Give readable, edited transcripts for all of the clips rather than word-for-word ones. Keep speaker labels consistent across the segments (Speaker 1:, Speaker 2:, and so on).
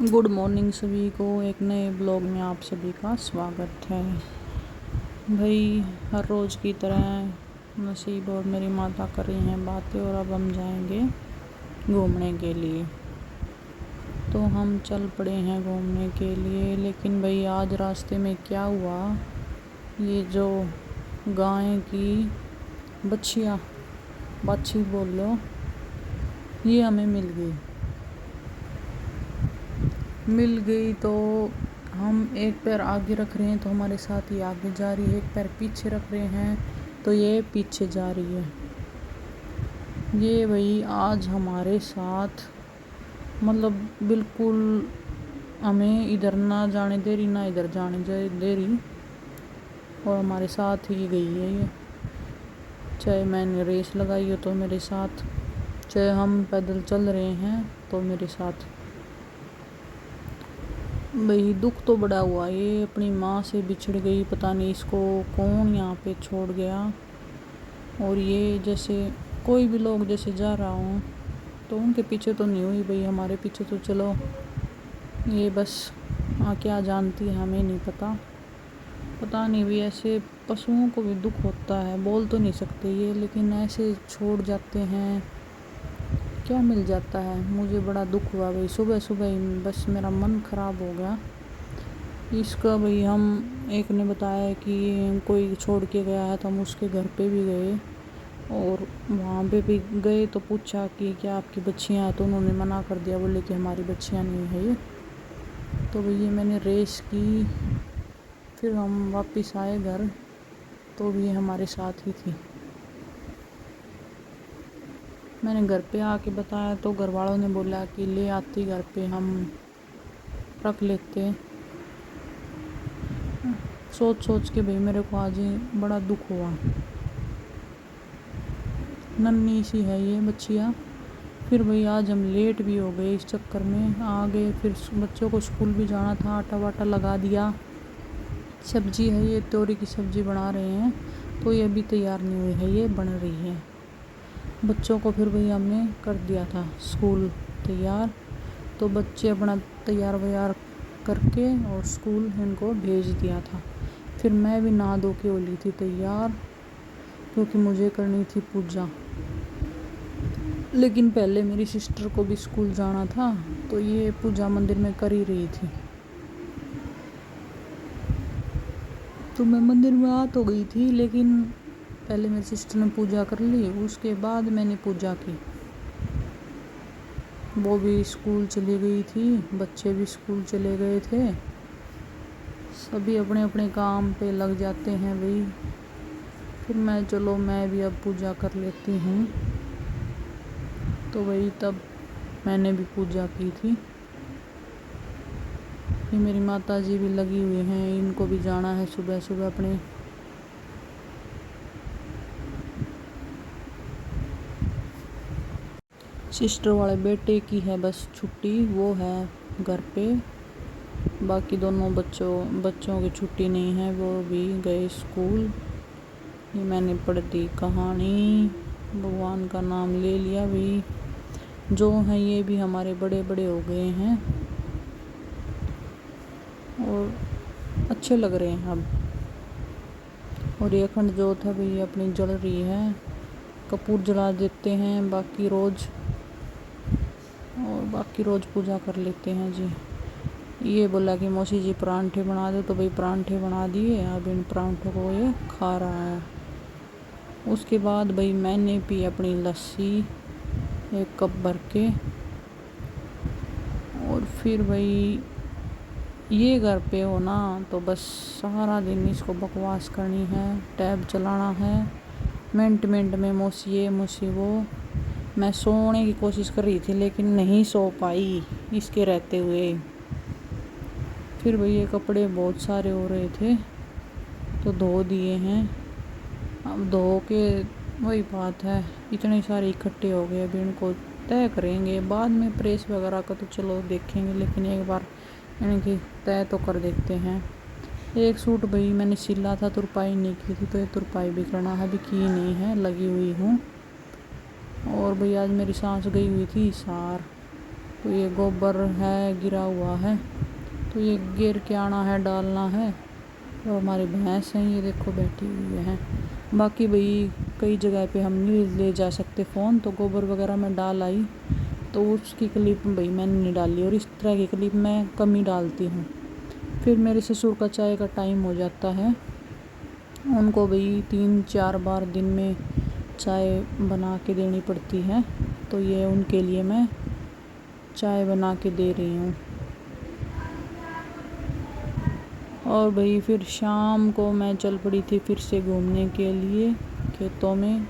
Speaker 1: Good morning सभी को। एक नए ब्लॉग में आप सभी का स्वागत है। भाई हर रोज़ की तरह नसीब और मेरी माता कर रही हैं बातें और अब हम जाएंगे घूमने के लिए। तो हम चल पड़े हैं घूमने के लिए। लेकिन भाई आज रास्ते में क्या हुआ, ये जो गाय की बाछी बोल लो, ये हमें मिल गई। तो हम एक पैर आगे रख रहे हैं तो हमारे साथ ये आगे जा रही है, एक पैर पीछे रख रहे हैं तो ये पीछे जा रही है। ये भाई आज हमारे साथ मतलब बिल्कुल हमें इधर ना जाने दे रही ना इधर जाने दे रही, और हमारे साथ ही गई है ये। चाहे मैंने रेस लगाई हो तो मेरे साथ, चाहे हम पैदल चल रहे हैं तो मेरे साथ। भाई दुख तो बड़ा हुआ, ये अपनी माँ से बिछड़ गई, पता नहीं इसको कौन यहाँ पे छोड़ गया। और ये जैसे कोई भी लोग जैसे जा रहा हूँ तो उनके पीछे तो नहीं हुई भाई, हमारे पीछे तो चलो ये बस क्या जानती है हमें नहीं पता नहीं भी। ऐसे पशुओं को भी दुख होता है, बोल तो नहीं सकते ये, लेकिन ऐसे छोड़ जाते हैं, क्या मिल जाता है। मुझे बड़ा दुख हुआ भाई, सुबह सुबह ही बस मेरा मन ख़राब हो गया इसका। भाई हम एक ने बताया कि कोई छोड़ के गया है, तो हम उसके घर पे भी गए और वहाँ पे भी गए तो पूछा कि क्या आपकी बच्चियाँ हैं, तो उन्होंने मना कर दिया, बोले कि हमारी बच्चियाँ नहीं है ये। तो भैया मैंने रेस की, फिर हम वापस आए घर तो भी हमारे साथ ही थी। मैंने घर पे आके बताया तो घर वालों ने बोला कि ले आती घर पे, हम रख लेते। सोच के भाई मेरे को आज बड़ा दुख हुआ। नन्ही सी है ये बच्चियाँ। फिर भाई आज हम लेट भी हो गए, इस चक्कर में आ गए। फिर बच्चों को स्कूल भी जाना था, आटा वाटा लगा दिया। सब्जी है ये, तोरी की सब्जी बना रहे हैं तो ये अभी तैयार नहीं हुई है, ये बन रही है। बच्चों को फिर भाई हमने कर दिया था स्कूल तैयार, तो बच्चे अपना तैयार व्यार करके और स्कूल इनको भेज दिया था। फिर मैं भी नहा धो के हो ली थी तैयार, क्योंकि मुझे करनी थी पूजा। लेकिन पहले मेरी सिस्टर को भी स्कूल जाना था तो ये पूजा मंदिर में कर ही रही थी। तो मैं मंदिर में आ तो गई थी, लेकिन पहले मेरी सिस्टर ने पूजा कर ली, उसके बाद मैंने पूजा की। वो भी स्कूल चली गई थी, बच्चे भी स्कूल चले गए थे, सभी अपने अपने काम पे लग जाते हैं भाई। फिर मैं भी अब पूजा कर लेती हूँ। तो वही तब मैंने भी पूजा की थी। ये मेरी माता जी भी लगी हुई हैं, इनको भी जाना है सुबह सुबह अपने। सिस्टर वाले बेटे की है बस छुट्टी, वो है घर पे। बाकी दोनों बच्चों की छुट्टी नहीं है, वो भी गए स्कूल। ये मैंने पढ़ दी कहानी, भगवान का नाम ले लिया भाई। जो हैं ये भी हमारे बड़े बड़े हो गए हैं और अच्छे लग रहे हैं अब। और ये अखंड जोत है भाई अपनी जल रही है, कपूर जला देते हैं बाकी रोज़ पूजा कर लेते हैं जी। ये बोला कि मौसी जी परांठे बना दो, तो भाई परांठे बना दिए, अब इन परांठों को ये खा रहा है। उसके बाद भाई मैंने पी अपनी लस्सी 1 कप भर के। और फिर भाई ये घर पे हो ना तो बस सारा दिन इसको बकवास करनी है, टैब चलाना है, मिनट में मौसी ये मौसी वो। मैं सोने की कोशिश कर रही थी लेकिन नहीं सो पाई इसके रहते हुए। फिर भाई ये कपड़े बहुत सारे हो रहे थे तो धो दिए हैं। अब धो के वही बात है, इतने सारे इकट्ठे हो गए, अभी इनको तय करेंगे बाद में प्रेस वगैरह का तो चलो देखेंगे, लेकिन एक बार इनकी तय तो कर देते हैं। एक सूट भाई मैंने सिला था, तुरपाई नहीं की थी, तो ये तुरपाई भी करना है, अभी की नहीं है, लगी हुई हूँ। और भाई आज मेरी सांस गई हुई थी सार, तो ये गोबर है गिरा हुआ है, तो ये गिर के आना है, डालना है। और हमारी भैंस हैं, ये देखो बैठी हुई है। बाकी भाई कई जगह पे हम नहीं ले जा सकते फ़ोन, तो गोबर वगैरह मैं डाल आई, तो उसकी क्लिप भाई मैंने नहीं डाली, और इस तरह की क्लिप मैं कम ही डालती हूँ। फिर मेरे ससुर का चाय का टाइम हो जाता है, उनको भाई 3-4 बार दिन में चाय बना के देनी पड़ती है, तो ये उनके लिए मैं चाय बना के दे रही हूँ। और भाई फिर शाम को मैं चल पड़ी थी फिर से घूमने के लिए खेतों में,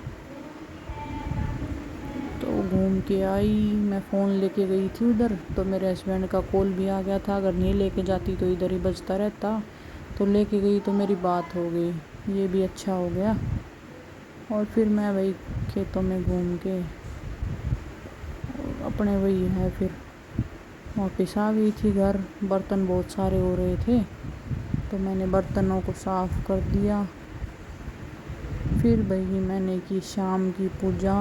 Speaker 1: तो घूम के आई। मैं फ़ोन लेके गई थी उधर, तो मेरे हस्बैंड का कॉल भी आ गया था, अगर नहीं लेके जाती तो इधर ही बजता रहता, तो लेके गई तो मेरी बात हो गई, ये भी अच्छा हो गया। और फिर मैं भाई खेतों में घूम के अपने वही है फिर वापस आ गई थी घर। बर्तन बहुत सारे हो रहे थे, तो मैंने बर्तनों को साफ़ कर दिया। फिर भाई मैंने की शाम की पूजा,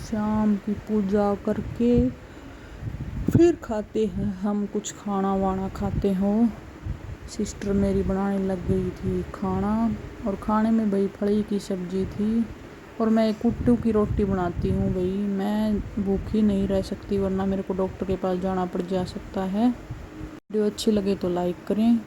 Speaker 1: शाम की पूजा करके फिर खाते हैं हम कुछ खाना वाना खाते हो। सिस्टर मेरी बनाने लग गई थी खाना, और खाने में भाई फली की सब्ज़ी थी, और मैं एक कुट्टू की रोटी बनाती हूँ भाई, मैं भूखी नहीं रह सकती, वरना मेरे को डॉक्टर के पास जाना पड़ जा सकता है। वीडियो अच्छी लगे तो लाइक करें।